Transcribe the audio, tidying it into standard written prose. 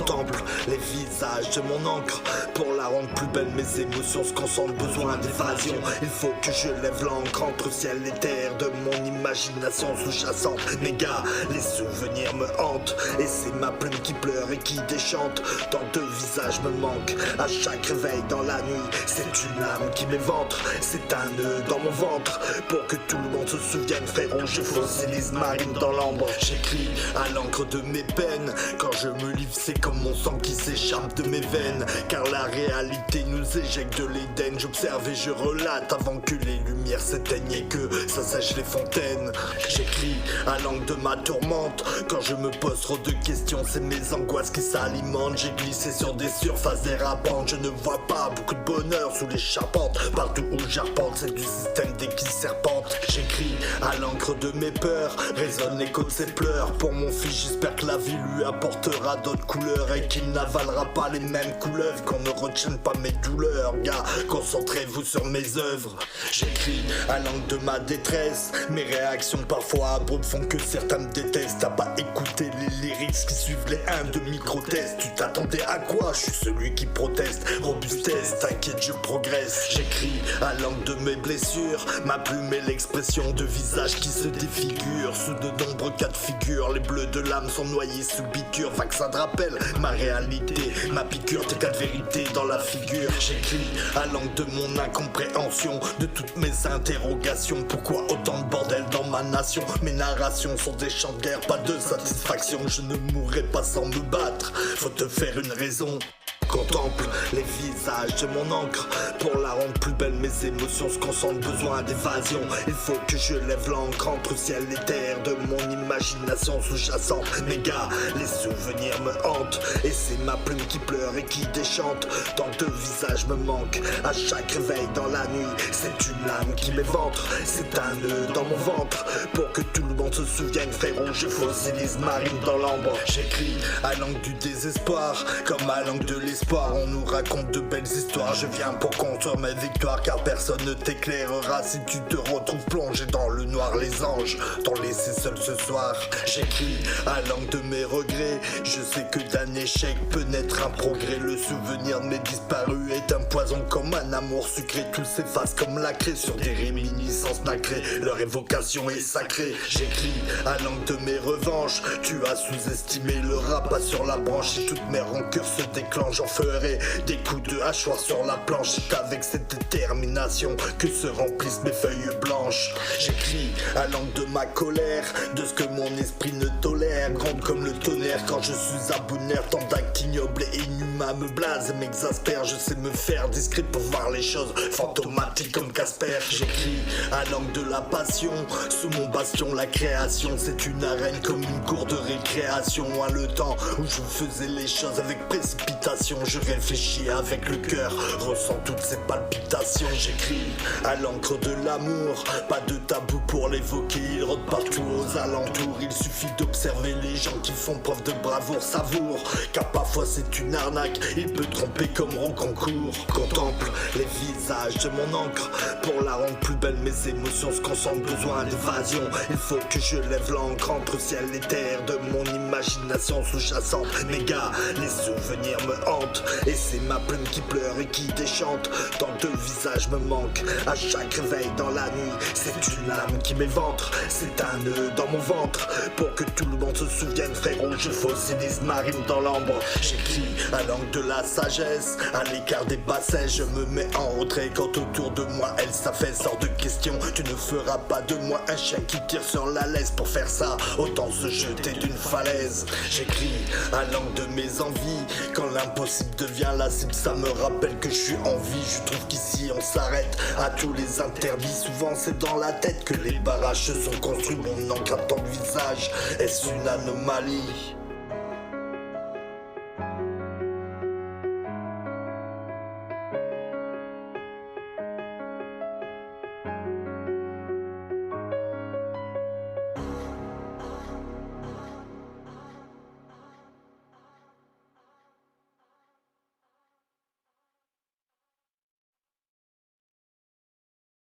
Contemple les visages de mon encre. Pour la rendre plus belle, mes émotions se concentrent, besoin d'évasion. Il faut que je lève l'encre entre ciel et terre de mon imagination sous-jacente. Mes gars, les souvenirs me hantent, et c'est ma plume qui pleure et qui déchante. Tant de visages me manquent à chaque réveil dans la nuit. C'est une âme qui m'éventre, c'est un nœud dans mon ventre. Pour que tout le monde se souvienne, frérot, je fossilise marine dans l'ambre. J'écris à l'encre de mes peines. Quand je me livre, c'est comme mon sang qui s'échappe de mes veines. Car la réalité nous éjecte de l'Éden. J'observe et je relate avant que les lumières s'éteignent et que ça sèche les fontaines. J'écris à l'encre de ma tourmente. Quand je me pose trop de questions, c'est mes angoisses qui s'alimentent. J'ai glissé sur des surfaces dérapantes. Je ne vois pas beaucoup de bonheur sous les charpentes. Partout où j'arpente, c'est du système des qui serpentent. J'écris à l'encre de mes peurs. Résonne l'écho de ses pleurs. Pour mon fils, j'espère que la vie lui apportera d'autres couleurs et qu'il n'avalera pas les mêmes couleuvres. Qu'on ne retienne pas mes douleurs, gars, concentrez-vous sur mes œuvres. J'écris à l'encre de ma détresse. Mes réactions parfois abruptes font que certains me détestent. T'as pas écouté les lyrics qui suivent les 1 de micro-test. Tu t'attendais à quoi? Je suis celui qui proteste. Robustesse, t'inquiète, je progresse. J'écris à l'encre de mes blessures. Ma plume est l'expression de visages qui se défigurent. Sous de nombreux cas de figure, les bleus de l'âme sont noyés sous biture. Vaccin de rappel, ma réalité, ma piqûre, tes cas de vérité dans la figure. J'écris à l'encre de mon incompréhension, de toutes mes interrogations. Pourquoi autant de bordel dans ma nation? Mes narrations sont des chants de guerre, pas de satisfaction. Je ne mourrai pas sans me battre, faut te faire une raison. Contemple les visages de mon encre. Pour la rendre plus belle, mes émotions se concentrent, besoin d'évasion. Il faut que je lève l'encre entre ciel et terre de mon imagination sous-jacente. Mes gars, les souvenirs me hantent, et c'est ma plume qui pleure et qui déchante. Tant de visages me manquent à chaque réveil dans la nuit. C'est une âme qui m'éventre, c'est un nœud dans mon ventre. Pour que tout le monde se souvienne, frérot, je fossilise marine dans l'ambre. J'écris à l'encre du désespoir, comme à l'encre de l'espoir. On nous raconte de belles histoires. Je viens pour construire mes victoires, car personne ne t'éclairera si tu te retrouves plongé dans le noir. Les anges t'ont laissé seul ce soir. J'écris à l'encre de mes regrets. Je sais que d'un échec peut naître un progrès. Le souvenir de mes disparus est un poison comme un amour sucré. Tout s'efface comme la craie sur des réminiscences nacrées. Leur évocation est sacrée. J'écris à l'encre de mes revanches. Tu as sous-estimé le rap, pas sur la branche. Et toutes mes rancœurs se déclenchent. J'en ferai des coups de hachoir sur la planche. C'est avec cette détermination que se remplissent mes feuilles blanches. J'écris à l'encre de ma colère, de ce que mon esprit ne tolère. Grande comme le tonnerre quand je suis à bout de nerfs. Tant d'actes ignobles et inhumains me blasent et m'exaspèrent. Je sais me faire discret pour voir les choses fantomatiques comme Casper. J'écris à l'encre de la passion. Sous mon bastion, la création, c'est une arène comme une cour de récréation. Moi, le temps où je faisais les choses avec précipitation, je réfléchis avec le cœur, ressens toutes ces palpitations. J'écris à l'encre de l'amour, pas de tabou pour l'évoquer. Il rôde partout aux alentours. Il suffit d'observer les gens qui font preuve de bravoure, savoure, car parfois c'est une arnaque. Il peut tromper comme Ronconcourt. Contemple les visages de mon encre. Pour la rendre plus belle, mes émotions se concentrent, besoin d'évasion. Il faut que je lève l'encre entre ciel et terre de mon imagination sous-jacente. Mes gars, les souvenirs me hantent, et c'est ma plume qui pleure et qui déchante. Tant de visages me manquent à chaque réveil dans la nuit. C'est une âme qui m'éventre, c'est un nœud dans mon ventre. Pour que tout le monde se souvienne, frérot, je fossilise marine dans l'ambre. J'écris à l'encre de la sagesse, à l'écart des bassins. Je me mets en retrait quand autour de moi elle s'affaisse. Hors de question, tu ne feras pas de moi un chien qui tire sur la laisse. Pour faire ça, autant se jeter d'une falaise. J'écris à l'encre de mes envies. Quand l'impossible devient la cible, ça me rappelle que je suis en vie. Je trouve qu'ici on s'arrête à tous les interdits. Souvent c'est dans la tête que les barrages se sont construits. Mon encre attend le visage, est-ce une anomalie?